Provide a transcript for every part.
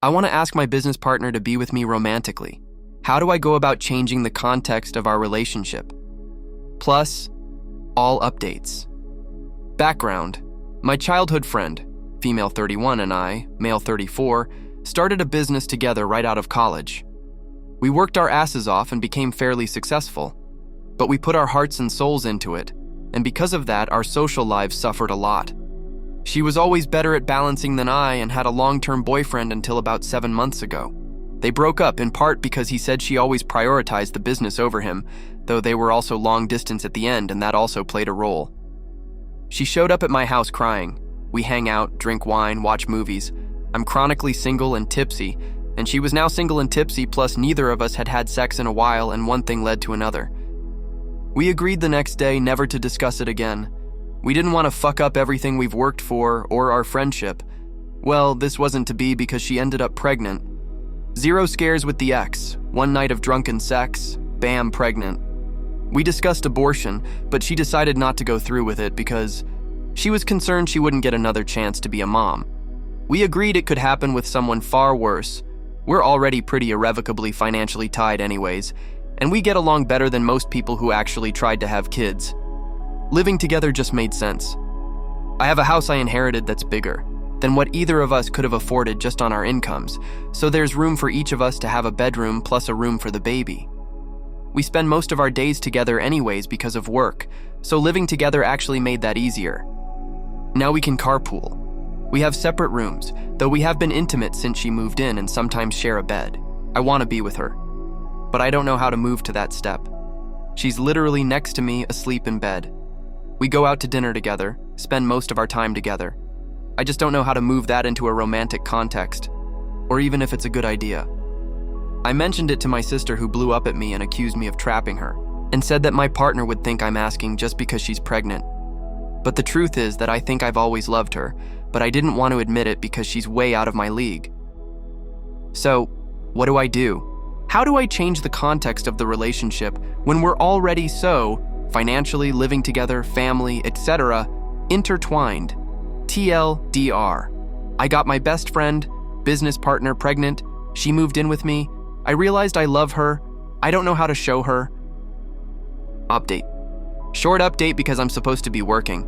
I want to ask my business partner to be with me romantically. How do I go about changing the context of our relationship? Plus, all updates. Background: my childhood friend, female 31, and I, male 34, started a business together right out of college. We worked our asses off and became fairly successful, but we put our hearts and souls into it, and because of that, our social lives suffered a lot. She was always better at balancing than I and had a long-term boyfriend until about 7 months ago. They broke up in part because he said she always prioritized the business over him, though they were also long distance at the end, and that also played a role. She showed up at my house crying. We hang out, drink wine, watch movies. I'm chronically single and tipsy, and she was now single and tipsy, plus neither of us had had sex in a while, and one thing led to another. We agreed the next day never to discuss it again. We didn't want to fuck up everything we've worked for or our friendship. Well, this wasn't to be because she ended up pregnant. 0 scares with the ex, 1 night of drunken sex, bam, pregnant. We discussed abortion, but she decided not to go through with it because she was concerned she wouldn't get another chance to be a mom. We agreed it could happen with someone far worse. We're already pretty irrevocably financially tied anyways, and we get along better than most people who actually tried to have kids. Living together just made sense. I have a house I inherited that's bigger than what either of us could have afforded just on our incomes, so there's room for each of us to have a bedroom plus a room for the baby. We spend most of our days together anyways because of work, so living together actually made that easier. Now we can carpool. We have separate rooms, though we have been intimate since she moved in and sometimes share a bed. I want to be with her, but I don't know how to move to that step. She's literally next to me, asleep in bed. We go out to dinner together, spend most of our time together. I just don't know how to move that into a romantic context, or even if it's a good idea. I mentioned it to my sister, who blew up at me and accused me of trapping her, and said that my partner would think I'm asking just because she's pregnant. But the truth is that I think I've always loved her, but I didn't want to admit it because she's way out of my league. So, what do I do? How do I change the context of the relationship when we're already so financially, living together, family, etc., intertwined? TLDR. I got my best friend, business partner pregnant. She moved in with me. I realized I love her. I don't know how to show her. Update. Short update because I'm supposed to be working.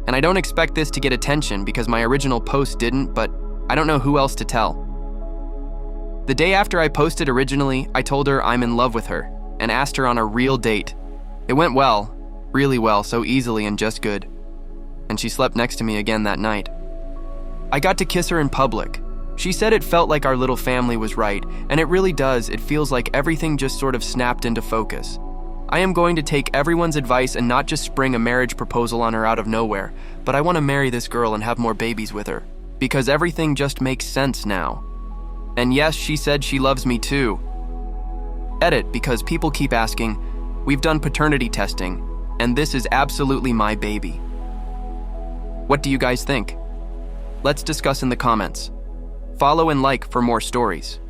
And I don't expect this to get attention because my original post didn't, but I don't know who else to tell. The day after I posted originally, I told her I'm in love with her and asked her on a real date. It went well, really well, so easily and just good. And she slept next to me again that night. I got to kiss her in public. She said it felt like our little family was right, and it really does. It feels like everything just sort of snapped into focus. I am going to take everyone's advice and not just spring a marriage proposal on her out of nowhere, but I want to marry this girl and have more babies with her, because everything just makes sense now. And yes, she said she loves me too. Edit, because people keep asking. We've done paternity testing, and this is absolutely my baby. What do you guys think? Let's discuss in the comments. Follow and like for more stories.